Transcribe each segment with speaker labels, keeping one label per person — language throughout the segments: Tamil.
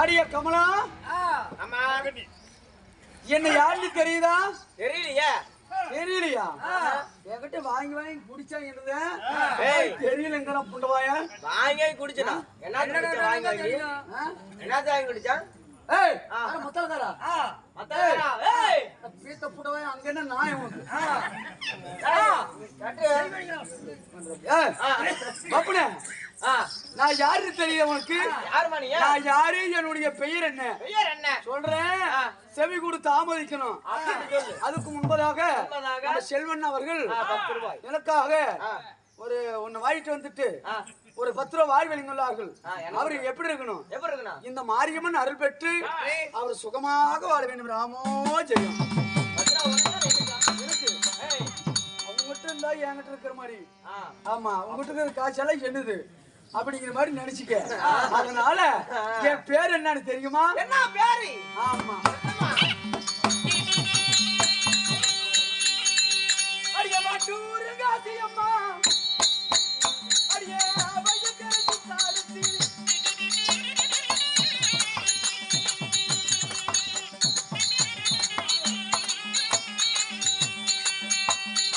Speaker 1: அடியே கமலா,
Speaker 2: ஆமா
Speaker 1: என்ன யாருன்னு தெரியுதா?
Speaker 2: தெரியலையா?
Speaker 1: தெரியலையா? என்கிட்ட வாங்கி வாங்கி குடிச்சா என்னது தெரியலங்கிற புண்டவாயா.
Speaker 2: வாங்கி குடிச்சனா என்ன வாங்கி என்ன வாங்கி குடிச்சா?
Speaker 1: ஏய் முத்தலகாரா
Speaker 2: மத்தலகாரா ஏய்
Speaker 1: பீத்த புண்டவாயா அங்க என்ன நாய் உனக்கு? ஏய் அப்பனே நான் யாரு தெரியும் உனக்கு?
Speaker 2: யாருமா நீ?
Speaker 1: நான் யாரு, என்னுடைய பெயர் என்ன?
Speaker 2: பெயர் என்ன
Speaker 1: சொல்றேன், செவி கொடுத்து ஆமோதிக்கணும். அதுக்கு முன்பதாக நம்ம செல்வன் அவர்கள் எனக்காக ஒரு ஒன்னு வாங்கிட்டு வந்துட்டு ஒரு 10 ரூபாய் வாரி வழங்கியுள்ளார்கள். அவரு எப்படி இருக்கணும்? இந்த மாரியம்மன் அருள் பெற்று அவர் சுகமாக வாழ வேண்டும். ராமோ ஜெயம். அவங்ககிட்ட இருந்தா என்கிட்ட இருக்கிற மாதிரி. ஆமா, உங்ககிட்ட இருக்கிற காய்ச்சல என்னது அப்படிங்கிற மாதிரி நினைச்சுக்க. அதனால என் பேர் என்னன்னு தெரியுமா?
Speaker 2: என்ன பேரு?
Speaker 1: ஆமா, அடியே மாட்டூர் காசியம்மா, அடியே வயக்கரசி சாரதி,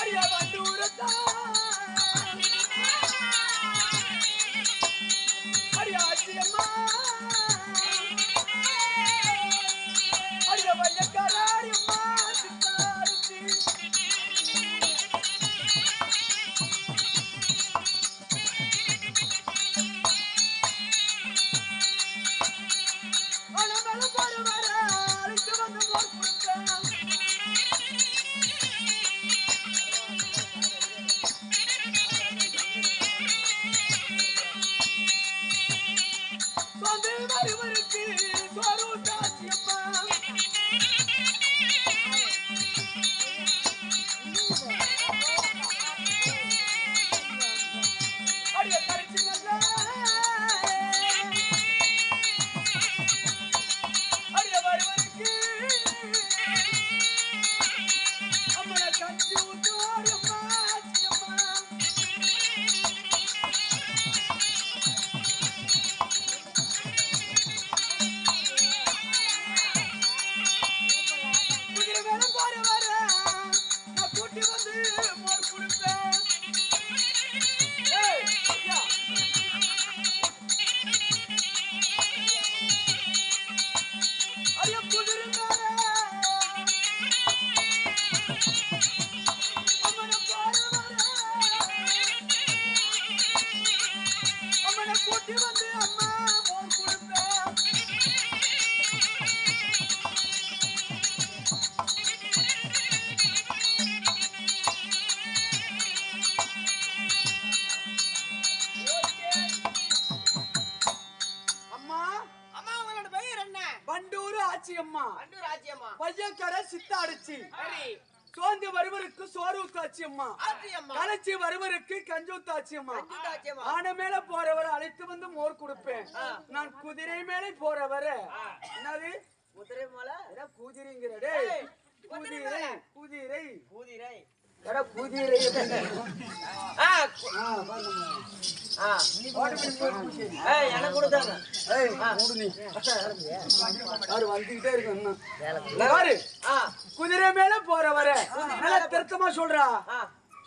Speaker 1: அடியே மாட்டூர் அடியாச்சியம்மா, அடிய வயக்கராரியம்மா சித்தாரதி, அனமல பரவர அழைத்து வந்து மோர் கொடுத்தேன். சொந்த வருவருக்கு சோறு காட்சியம்மா, அடிய கரைச்சி நல்ல அடிய வருவருக்கு அம்மனை கஞ்சி ஊற்றுவாரியம்மா ஆச்சியம்மா. குதிரை மேல போற வர நான் கூட்டி வந்து மோர் குடிப்பேன். ஏய் ஐயா, ஐயா குதிரை மேல அம்மனை போற வர அம்மனை கூட்டி வந்து அம்மா மோர் குடிப்பேன். அம்மா,
Speaker 2: அம்மா உங்களோட பெயர் என்ன?
Speaker 1: பண்டூர் ஆச்சியம்மா,
Speaker 2: பண்டூர் ஆச்சியம்மா.
Speaker 1: பையக்கர சித்தாடிச்சி,
Speaker 2: சரி
Speaker 1: சோந்து வருவருக்கு சோறு ஊத்தாச்சியம்மா,
Speaker 2: ஆச்சியம்மா.
Speaker 1: கலைச்சி வருவருக்கு கஞ்சி ஊத்தாச்சியம்மா.
Speaker 2: பண்டூர் ஆச்சியம்மா.
Speaker 1: ஆன மேல போறவரை அழைத்து வந்து மோர் கொடுப்பேன். நான் குதிரை மேல போறவர என்னது
Speaker 2: குதிரை மேல
Speaker 1: குதிரைங்கிற டேய், குதிரை குதிரை
Speaker 2: குதிரை
Speaker 1: எடா குதிரை.
Speaker 2: ஆ
Speaker 1: பாருங்க,
Speaker 2: எனக்கு கொடுத்தாங்க.
Speaker 1: ஏய் மூடு நீ யாரு வந்துகிட்டே இருக்கு அண்ணா. பாரு, குதிரை மேல போறவர நல்ல திருத்தமா சொல்றா.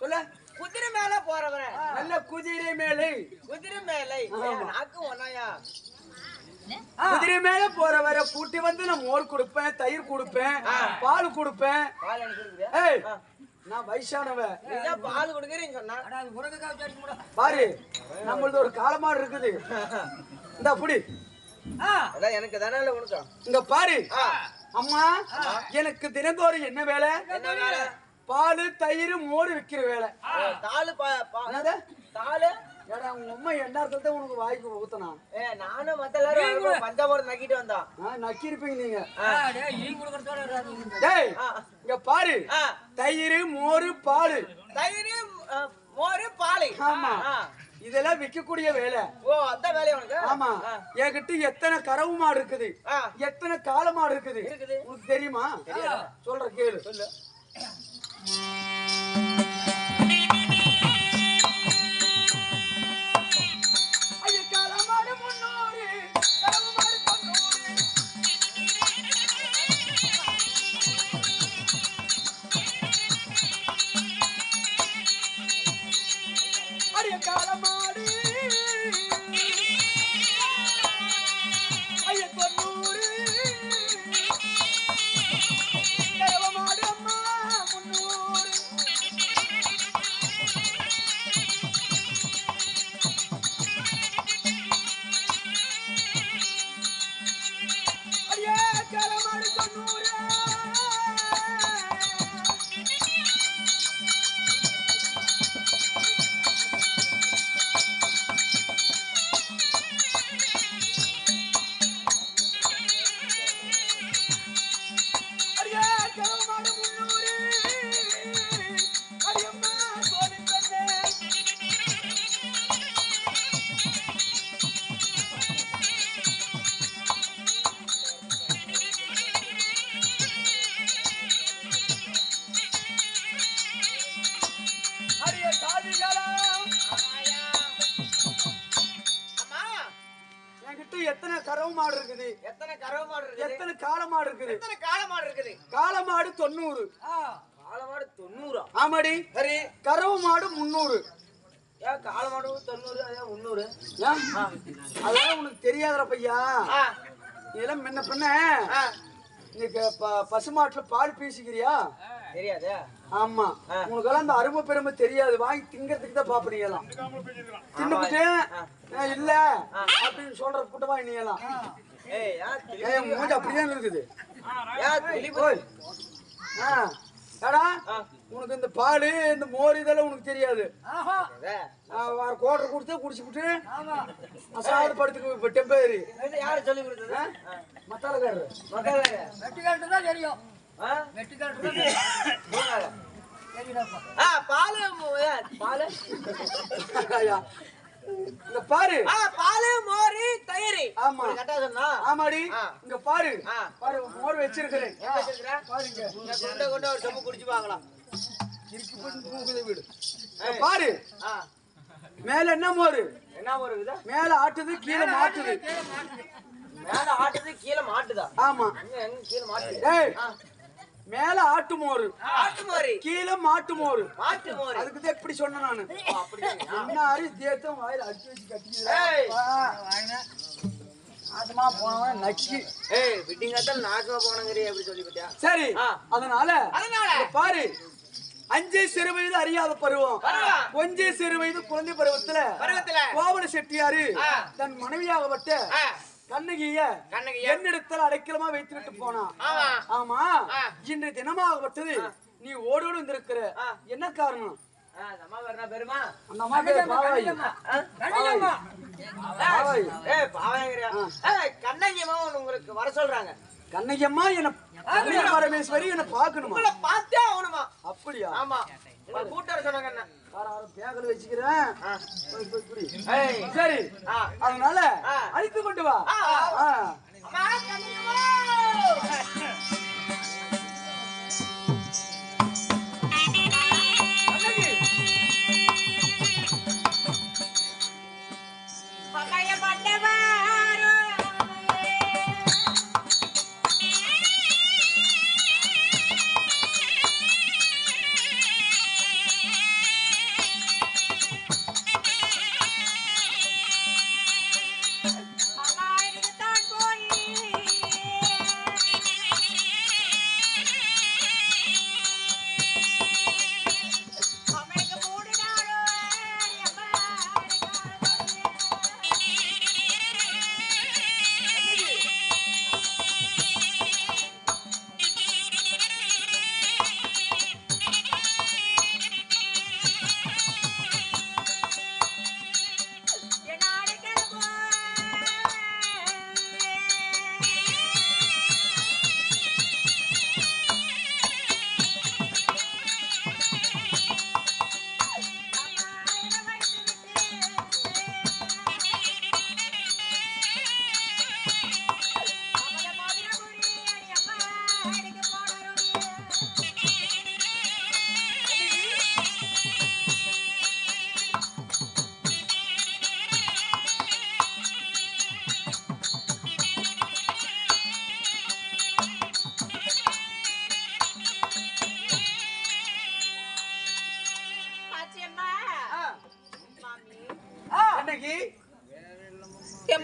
Speaker 1: சொல்ல,
Speaker 2: குதிரை மேல போறவர
Speaker 1: நல்ல குதிரை மேலே,
Speaker 2: குதிரை மேலே நாக்கு ஒன்னாயா?
Speaker 1: குதிரை மேல போறவர கூட்டி வந்து நான் மோர் கொடுப்பேன், தயிர் கொடுப்பேன், பால் கொடுப்பேன்.
Speaker 2: பால் எனக்கு கொடுக்குறியா?
Speaker 1: ஏய் நான் வயசானவ,
Speaker 2: நீதான் பால் கொடுக்குறீன்னு சொன்னா
Speaker 1: பாரு நம்மளது ஒரு காலமாடு இருக்குது. இந்த புடி
Speaker 2: அதான் எனக்கு தானே இல்ல உனக்கு.
Speaker 1: இங்க பாரு அம்மா, எனக்கு தினந்தோறும் என்ன வேலை?
Speaker 2: என்ன வேலை?
Speaker 1: பால் தயிர் மோர் விக்கிற வேலை.
Speaker 2: தாலு
Speaker 1: என்னது
Speaker 2: தாலு?
Speaker 1: ஏடா உங்க அம்மா என்னார்த்தத்தை உனக்கு வாய்க்கு ஊத்தனா?
Speaker 2: நானும் மத்த எல்லாரும் பஞ்சாபுரம் நக்கிட்டு வந்தோம்.
Speaker 1: நக்கி இருப்பீங்க நீங்க. டேய் இங்க பாரு, தயிர் மோர் பால்,
Speaker 2: தயிர் மோர் பால்.
Speaker 1: ஆமா, இதெல்லாம் விற்கக்கூடிய வேலை.
Speaker 2: ஓ அதான் வேலையா உனக்கு?
Speaker 1: ஆமா, என்கிட்ட எத்தனை கறவு மாடு இருக்குது, எத்தனை காளை மாடு இருக்குது உனக்கு தெரியுமா? சொல்ற கேளு. சொல்லு. ஐயா காளை மாடு 300, கறவு மாடு 90. தொண்ணூறு கறவை மாடு அம்மா 300 அடியே கறவை மாடு 90 எத்தனை கறவை மாடு இருக்குது?
Speaker 2: எத்தனை கறவை மாடு இருக்குது?
Speaker 1: எத்தனை காளை மாடு இருக்குது?
Speaker 2: எத்தனை காளை மாடு இருக்குது?
Speaker 1: காளை மாடு 90.
Speaker 2: காளை மாடு 90.
Speaker 1: ஆமாடி.
Speaker 2: சரி.
Speaker 1: கறவை மாடு 300.
Speaker 2: ஏன் காளை மாடு 90 அதே 300?
Speaker 1: அதெல்லாம் உனக்கு தெரியாதற பையா. இதெல்லாம் முன்ன பின்ன நீங்க பசுமாட்டுல பால் பீசிக்கிறியா?
Speaker 2: தெரியாது.
Speaker 1: ஆமா. உனக்கெல்லாம் அந்த அருமை பெருமை தெரியாது. வாங்கி திங்கிறதுக்கு தான் பாப்பீங்க எல்லாம். தின்னுபிட்டு இல்ல அப்படின்னு சொல்ற கூட்டமா நீ எல்லாம். ஏய் மூஞ்சி அப்படிதான் இருக்குது. உனக்கு இந்த பால் இந்த மோர் இதெல்லாம் உனக்கு தெரியாது. கோட்டை கொடுத்து குடிச்சுட்டு அசாடு படுத்துக்கு டெம்பேரி.
Speaker 2: யாரு சொல்லி கொடுத்தது?
Speaker 1: மத்தாலக்காரரு.
Speaker 3: வெட்டிக்காட்டு தான் தெரியும்.
Speaker 1: இங்க பாரு.
Speaker 2: பாலு மோரு தயிர்.
Speaker 1: ஆமா
Speaker 2: கரெக்டா சொன்னா.
Speaker 1: ஆமாடி. இங்க பாரு. பாரு மோர் வச்சிருக்கேன்.
Speaker 2: பாருங்க. கொண்ட கொண்ட ஒரு செம்பு குடிச்சு பார்க்கலாம்.
Speaker 1: இருக்கு போகுது வீடு. பாரு. மேல என்ன மோர்?
Speaker 2: என்ன மோர் இது? மேல
Speaker 1: ஆட்டுது கீழே மாட்டுது.
Speaker 2: மேல ஆட்டுது கீழே மாட்டுதா? ஆமா. எங்க கீழே மாட்டுது? ஏய்
Speaker 1: மேல ஆட்டு மோர்.
Speaker 2: ஆட்டு மோர்.
Speaker 1: கீழே மாட்டு மோர்.
Speaker 2: மாட்டு மோர்.
Speaker 1: அதுக்கு தான் இப்படி சொன்ன நானு.
Speaker 2: அப்படி
Speaker 1: என்ன ஆரி தேத்தம் வாயில அடிச்சு வச்சு கட்டிக்கிறேன். ஏய் ஆத்மா போனவன் நக்கி.
Speaker 2: ஏய் விட்டிங்கத்தல் நாக்கமா போனங்கறே அப்படி சொல்லி பத்தியா?
Speaker 1: சரி. அதனால பாரு. 5 சிறு வயது அறியாத பருவம். 1 சிறு வயது குழந்தை பருவத்துல கோவல செட்டியாரு தன் மனைவியாகப்பட்ட கண்ணகிய என்னிடத்தில் அடைக்கலமா வைத்துவிட்டு போனா. ஆமா. இன்று தினமாகப்பட்டது நீ ஓடோடு வந்திருக்கிற. என்ன காரணம்?
Speaker 2: உங்களுக்கு வர சொல்றாங்க.
Speaker 1: கண்ணகியம்மா என்ன பரமேஸ்வரி என்ன பாக்கணுமா?
Speaker 2: பார்த்தே ஆகணுமா?
Speaker 1: அப்படியா?
Speaker 2: ஆமா. கூட்டார சொன்னாங்க. என்ன
Speaker 1: பேகல வச்சுக்கிறேன். சரி. அதனால அழைத்து கொண்டு வா.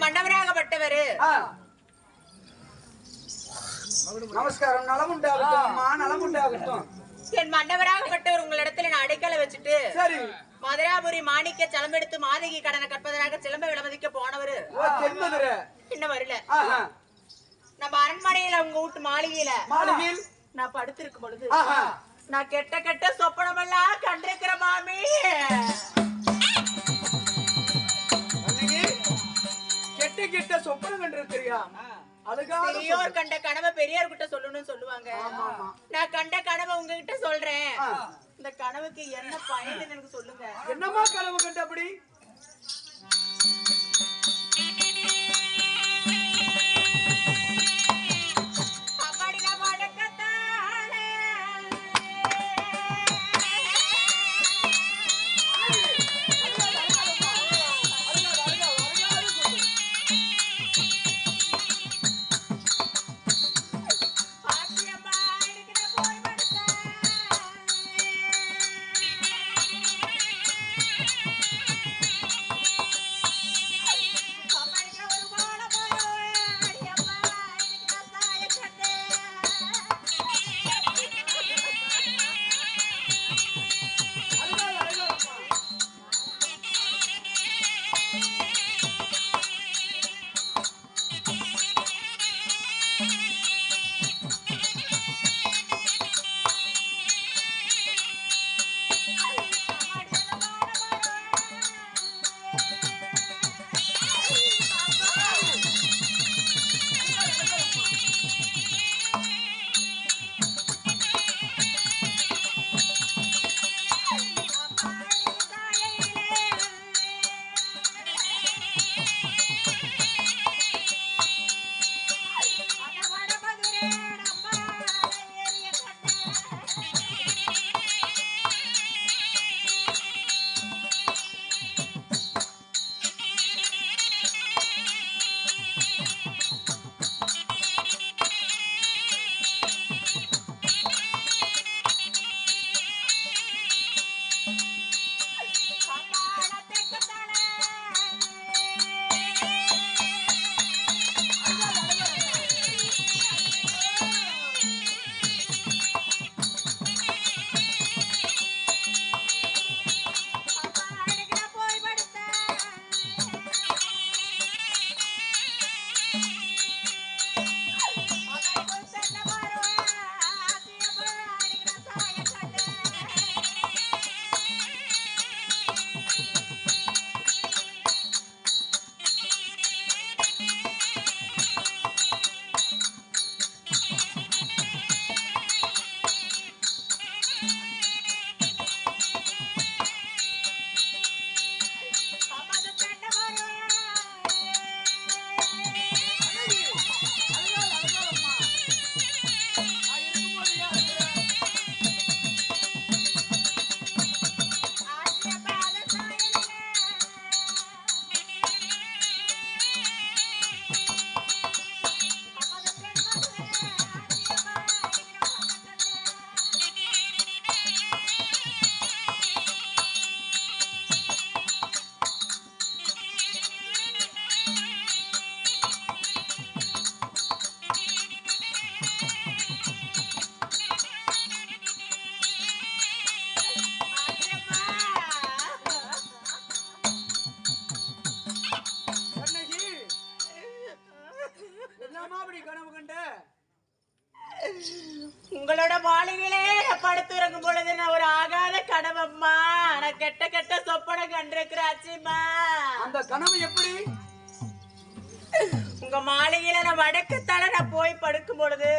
Speaker 2: மன்னவராகப்பட்டவரு
Speaker 1: நமஸ்காரம். நலம் உண்டாகட்டும் அம்மா, நலம் உண்டாகட்டும்.
Speaker 4: என் மன்னவராகப்பட்டவர் உங்களிடத்துல நான் அடைக்கல வச்சுட்டு
Speaker 1: சரி.
Speaker 4: மதுராபுரி மாணிக்க சிலம்பெடுத்து மாதகி கடனை கற்பதற்காக சிலம்பை விளமதிக்க போனவரு
Speaker 1: தென்மதுரை
Speaker 4: இன்னும் வரல.
Speaker 1: ஆஹா.
Speaker 4: நம்ம அரண்மனையில உங்க வீட்டு மாளிகையில
Speaker 1: மாளிகையில்
Speaker 4: நான் படுத்திருக்கும் பொழுது
Speaker 1: ஆஹா.
Speaker 4: நான் கெட்ட கெட்ட சொப்பனமெல்லாம் கண்டிருக்கிற மாமி.
Speaker 1: கெட்ட கெட்ட சொப்பனம் கண்டிருக்கிறியா?
Speaker 4: பெரியோர் கண்ட கனவை பெரியார் கிட்ட சொல்லணும்னு சொல்லுவாங்க. நான் கண்ட கனவை உங்ககிட்ட சொல்றேன். இந்த கனவுக்கு என்ன பயன் எனக்கு சொல்லுங்க.
Speaker 1: என்னமா கனவு கண்ட? அப்படி
Speaker 4: உங்களோட மாளிகையிலே படுத்துறங்கும் பொழுது நான் ஒரு ஆகாத கனவம்மா. நான் கெட்ட கெட்ட சொப்பனை கண்டிருக்கிறாச்சுமா.
Speaker 1: அந்த கனவு எப்படி?
Speaker 4: உங்க மாளிகையில நான் வடக்கத்தால நான் போய் படுக்கும் பொழுது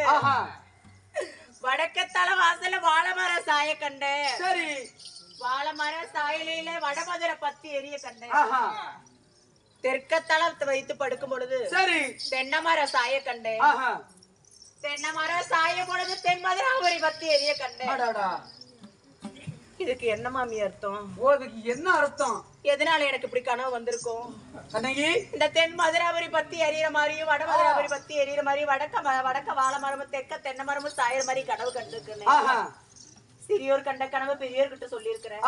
Speaker 4: வடக்கத்தால வாசல்ல வாழைமர சாய கண்டேன்.
Speaker 1: சரி.
Speaker 4: வாழைமர சாயலில வடமதுரை பத்தி எரிய கண்டேன். தெற்கத்தளத்தை வைத்து படுக்கும் பொழுது
Speaker 1: சரி
Speaker 4: தென்னமர சாய கண்டேன். தென்னமர சாய பொழுது தென்மதுராபுரி பத்தி எரிய கண்டேன். இதுக்கு என்ன மாமி அர்த்தம்?
Speaker 1: இதுக்கு என்ன அர்த்தம்?
Speaker 4: எதனால எனக்கு இப்படி கனவு வந்திருக்கும்?
Speaker 1: அன்னைக்கு
Speaker 4: இந்த தென் மதுராபுரி பத்தி எரியற மாதிரியும் வட மதுராபுரி பத்தி எரியற மாதிரியும் வடக்க வாழை மரமும் தெற்க தென்னை மரமும் சாயற மாதிரி கனவு கண்டிருக்கேன். சிறியோர் கண்ட கனவு பெரியோர் கிட்ட சொல்லி இருக்கிறேன்.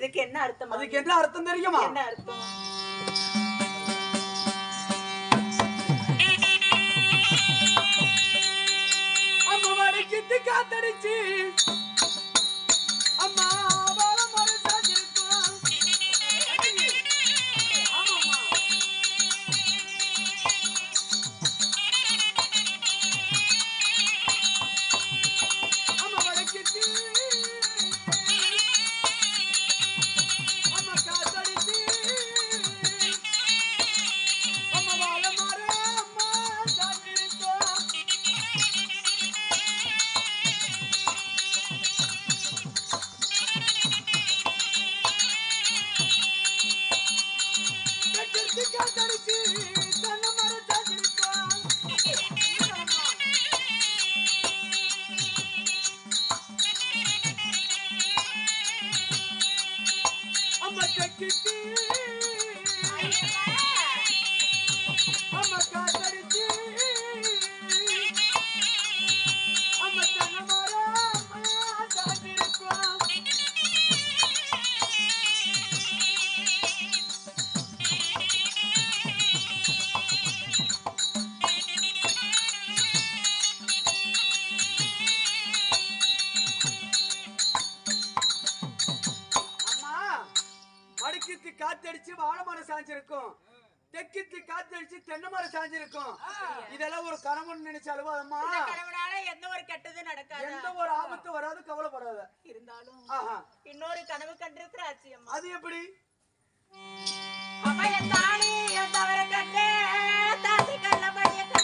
Speaker 4: இதுக்கு என்ன அர்த்தம்?
Speaker 1: அதுக்கு என்ன அர்த்தம் தெரியுமா?
Speaker 4: என்ன அர்த்தம்?
Speaker 1: அம்மா காத்தடிச்சு அம்மா தென்னமரம் சாஞ்சிருக்கும். வடக்கித்து காத்தடிச்சு வாழை மரம் சாஞ்சிருக்கும், தெற்கித்து காத்தடிச்சு தென்னை மரம் சாஞ்சிருக்கும். இதெல்லாம் ஒரு கணவன் நினைச்சாலும் அம்மா
Speaker 4: கணவனால எந்த ஒரு கெட்டது நடக்காது,
Speaker 1: எந்த ஒரு ஆபத்து வராது, கவலைப்படாத.
Speaker 4: இருந்தாலும்
Speaker 1: ஆஹா,
Speaker 4: இன்னொரு கனவு கண்டிருக்கிற ஆச்சி அம்மா.
Speaker 1: அது எப்படி?
Speaker 4: அம்மா என் தாலி என் தவற கண்டு தாசி கள்ளபடிய கண்டு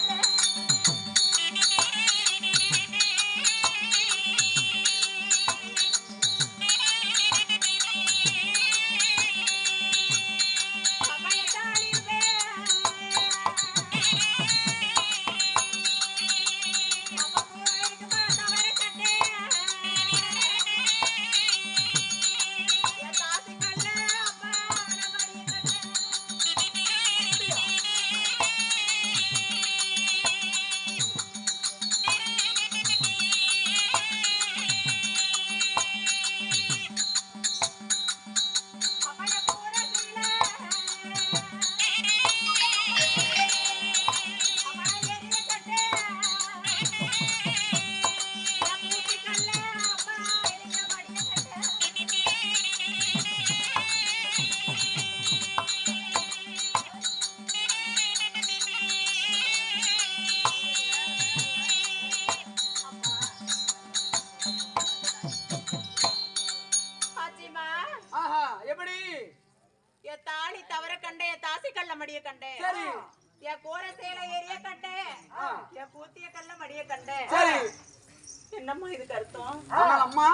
Speaker 4: என்னம்மா இதுக்கு அர்த்தம்?
Speaker 1: அம்மா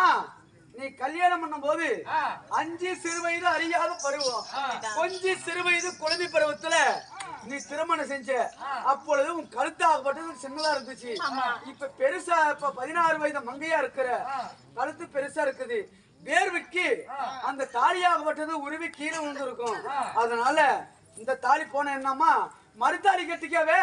Speaker 1: நீ கல்யாணம் பண்ணும் போது 5 சிறு வயது அறியாத பருவம், கொஞ்சம் சிறு வயது குழந்தை பருவத்துல நீ திருமணம் செஞ்ச. அப்பொழுது உன் கழுத்தாகப்பட்டது சின்னதா இருந்துச்சு. இப்ப பெருசா, இப்ப 16 வயது மங்கையா இருக்கிற, கழுத்து பெருசா இருக்குது. வேர்வைக்கு அந்த தாலியாகப்பட்டது உருவி கீழே விழுந்திருக்கும். அதனால இந்த தாலி போன என்னம்மா மறுத்தாலி கட்டிக்கவே.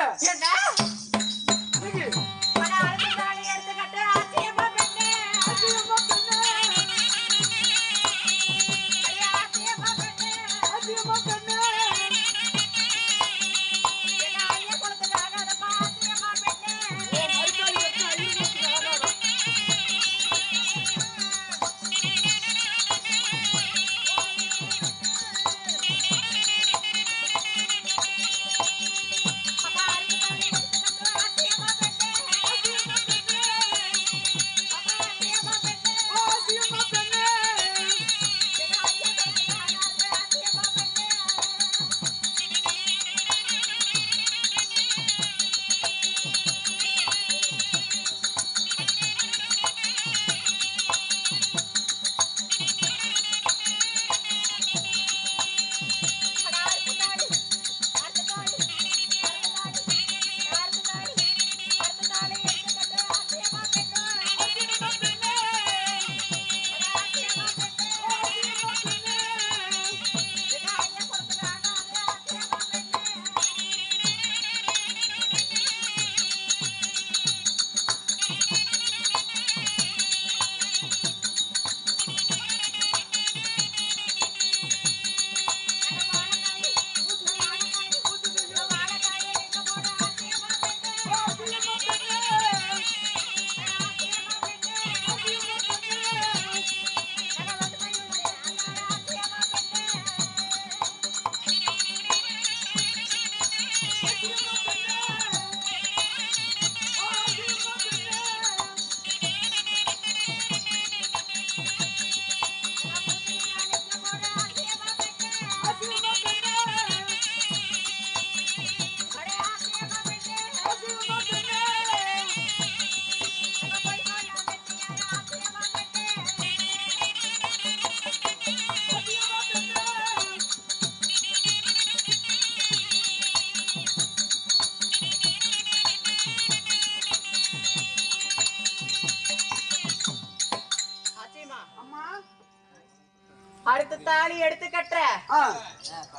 Speaker 4: அடுத்த தாலி எடுத்து கட்டுற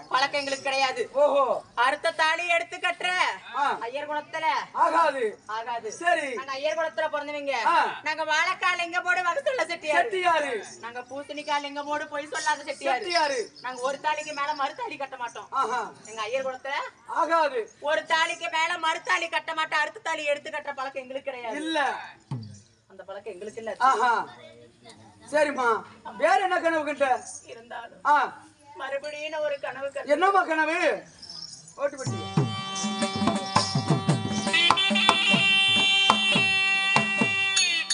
Speaker 4: பழக்கம் எங்களுக்கு கிடையாது.
Speaker 1: ஓஹோ.
Speaker 4: அடுத்த தாலி எடுத்து கட்டுற
Speaker 1: ஆ.
Speaker 4: ஐயர் குலத்துல
Speaker 1: ஆகாது.
Speaker 4: ஆகாது.
Speaker 1: சரி.
Speaker 4: நாங்க ஐயர் குலத்துல பிறந்தவங்க.
Speaker 1: ஆ.
Speaker 4: நாங்க வாழைக்கால் எங்க போடு வகை சொல்ல செட்டியாரு.
Speaker 1: செட்டியாரு.
Speaker 4: நாங்க பூசணிக்கால் எங்க போடு பொய் சொல்லாத செட்டியாரு.
Speaker 1: செட்டியாரு.
Speaker 4: நாங்க ஒரு தாலிக்கு மேல மறுத்தாலி கட்ட மாட்டோம்.
Speaker 1: ஆஹா.
Speaker 4: எங்க ஐயர் குலத்துல
Speaker 1: ஆகாது.
Speaker 4: ஒரு தாலிக்கு மேல மறுத்தாலி கட்ட மாட்டோம். அடுத்த தாலி எடுத்து கட்டுற பழக்கம் எங்களுக்கு கிடையாது.
Speaker 1: இல்ல.
Speaker 4: அந்த பழக்கம் எங்களுக்கு இல்ல.
Speaker 1: ஆஹா. சரிம்மா, வேற என்ன கனவு கண்ட?
Speaker 4: இருந்தாலும்
Speaker 1: ஆ.
Speaker 4: மறுபடியும் ஒரு கனவு கண்டு.
Speaker 1: என்னம்மா கனவு? ஓட்டுப்பட்டி.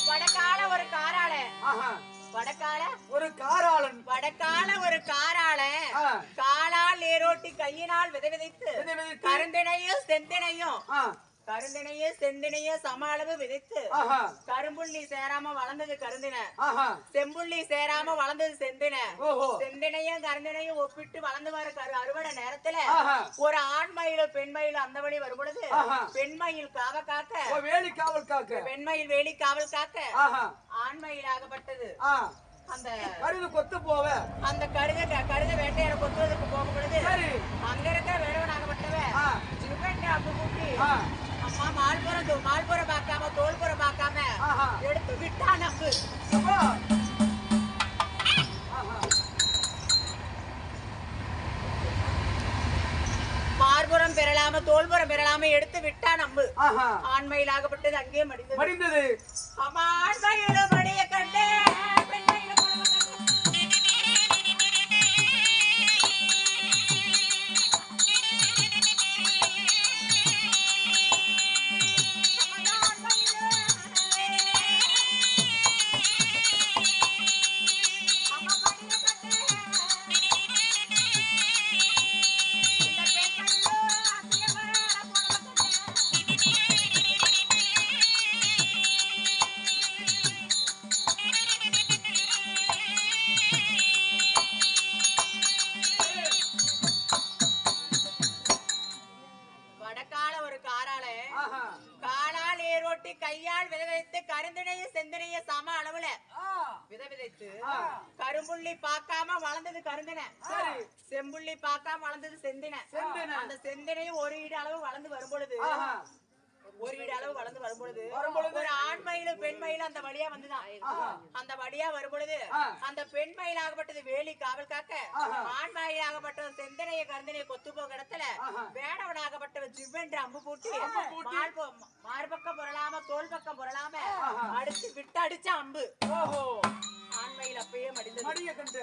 Speaker 4: வடக்கால ஒரு காராள.
Speaker 1: ஆஹா.
Speaker 4: வடக்கால
Speaker 1: ஒரு காராளன்.
Speaker 4: வடக்கால ஒரு காராள.
Speaker 1: ஆ.
Speaker 4: காலால் ஏரோட்டி கையினால் விதை விதைத்து
Speaker 1: விதை விதைத்து.
Speaker 4: கருந்தினையும் செந்தினையும்
Speaker 1: ஆ.
Speaker 4: கருந்தினையும் செந்தினையும் சம அளவு விதைத்து
Speaker 1: ஆஹா.
Speaker 4: கரும்புள்ளி சேராம வளர்ந்தது கருந்தின.
Speaker 1: ஆஹா.
Speaker 4: செம்புள்ளி சேராம வளர்ந்தது செந்தின.
Speaker 1: ஓஹோ.
Speaker 4: செந்தினையும் கருந்தினையும் ஒப்பிட்டு வளர்ந்து வர அறுவடை நேரத்துல
Speaker 1: ஆஹா.
Speaker 4: ஒரு ஆண் மயிலும் பெண் மயிலும் அந்த வழி வரும் பொழுது
Speaker 1: ஆஹா.
Speaker 4: பெண் மயில் காவ காக்க
Speaker 1: ஓ, வேலி காவல் காக்க.
Speaker 4: பெண் மயில் வேலி காவல் காக்க
Speaker 1: ஆஹா.
Speaker 4: ஆண் மயில் ஆகப்பட்டது.
Speaker 1: ஆ.
Speaker 4: அந்த
Speaker 1: கருது கொத்து போவ.
Speaker 4: அந்த கருத வேட்டையாட கொத்துவதற்கு போகும் பொழுது
Speaker 1: சரி.
Speaker 4: அங்க இருக்கிற வேடுவனாகப்பட்டவ
Speaker 1: ஆ.
Speaker 4: சிவன் அப்ப கூட்டி
Speaker 1: ஆ.
Speaker 4: அம்மா மால்புறம் பார்க்காம தோல்புறம் பார்க்காம
Speaker 1: ஆஹா.
Speaker 4: எடுத்து விட்டா நம்பு.
Speaker 1: அப்பா. ஆஹா.
Speaker 4: மார்புறம் பெறலாம தோல்புறம் பெறலாம எடுத்து விட்டா நம்பு.
Speaker 1: ஆஹா.
Speaker 4: ஆண்மயிலாகப்பட்டது அங்கேயே மடிந்தது.
Speaker 1: மடிந்தது.
Speaker 4: அம்மா ஆண்மயிலும் மடிய கண்டு பெண்மயிலும் குழம்ப கண்டு. வடக்கால ஒரு காரால
Speaker 1: ஆஹா.
Speaker 4: காலால் ஏரோட்டி கையால் விதை விதைத்து கருந்தினையும் செந்தினையும் சம அளவுல விதை விதைத்து கரும்புள்ளி பார்க்காம வளர்ந்தது கருந்தின.
Speaker 1: சரி.
Speaker 4: செம்புள்ளி பார்க்காம வளர்ந்தது செந்தின.
Speaker 1: செந்தின.
Speaker 4: அந்த செந்தினையும் ஒரு ஈடு அளவு வளர்ந்து வரும் பொழுது
Speaker 1: ஆஹா.
Speaker 4: ஒரு ஈடு அளவு வளர்ந்து வரும் பொழுது
Speaker 1: வரும்பொழுது
Speaker 4: ஒரு ஆண் மயிலும் பெண் மயிலும் அந்த வழியா வந்துதான். அந்த வழியா வரும் பொழுது
Speaker 1: ஆ.
Speaker 4: அந்த பெண் மயிலாகப்பட்டது வேலி காவல் காக்க
Speaker 1: ஆஹா.
Speaker 4: ஆண் மயிலாகப்பட்ட செந்தனைய கருந்தனைய கொத்து போக இடத்துல
Speaker 1: ஆஹா.
Speaker 4: வேடவனாகப்பட்டவன் ஜிவ்வென்று அம்பு பூட்டி
Speaker 1: பூட்டி.
Speaker 4: மார்பக்கம் புரளாம தோல் பக்கம் புரளாம
Speaker 1: ஆஹா.
Speaker 4: அடிச்சு விட்டு அடிச்ச அம்பு.
Speaker 1: ஓஹோ.
Speaker 4: ஆண்மயில் அப்பயே மடிந்தது.
Speaker 1: மடிய கண்ட.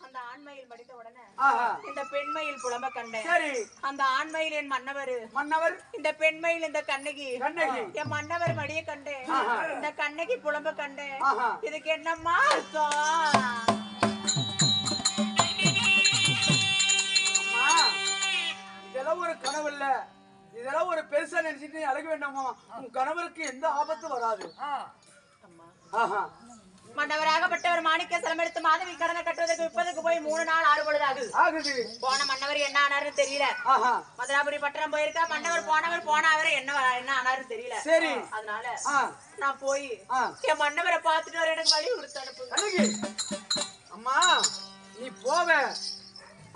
Speaker 4: அந்த ஆண்மயில் மடித்த உடனே
Speaker 1: ஆஹா.
Speaker 4: இந்த பெண்மயில் புலம்ப கண்டேன்.
Speaker 1: சரி.
Speaker 4: அந்த ஆண்மயில் என் மன்னவர்,
Speaker 1: மன்னவர்.
Speaker 4: இந்த பெண்மயில் இந்த கண்ணகி.
Speaker 1: கண்ணகி.
Speaker 4: என் மன்னவர் மடிய கண்டேன்.
Speaker 1: ஆஹா.
Speaker 4: இந்த கண்ணகி புலம்ப கண்டேன்.
Speaker 1: ஆஹா.
Speaker 4: இதுக்கு என்னம்மா அர்த்தம்?
Speaker 1: அம்மா, இதெல்லாம் ஒரு கனவு இல்ல. இதெல்லாம் ஒரு பெருசா நினைச்சிட்டு நீ அழக வேண்டாமா? உன் கணவருக்கு எந்த ஆபத்தும் வராது. ஆஹா.
Speaker 4: மன்னவராகப்பட்டவர் மாணிக்க சிலம் எடுத்து மாதவி கடனை கட்டுவதற்கு விற்பதற்கு போய் 3 நாள் 6 பொழுது ஆகுது.
Speaker 1: ஆகுது.
Speaker 4: போன மன்னவர் என்ன ஆனாருன்னு தெரியல.
Speaker 1: ஆஹா.
Speaker 4: மதுராபுரி பட்டணம் போயிருக்கா. மன்னவர் போனவர் என்ன ஆனாருன்னு தெரியல.
Speaker 1: சரி.
Speaker 4: அதனால
Speaker 1: ஆ.
Speaker 4: நான் போய்
Speaker 1: ஆ.
Speaker 4: என் மன்னவரை பார்த்துட்டு வர எனக்கு வழி கொடுத்து அனுப்புங்க.
Speaker 1: கண்ணகி. அம்மா, நீ போவ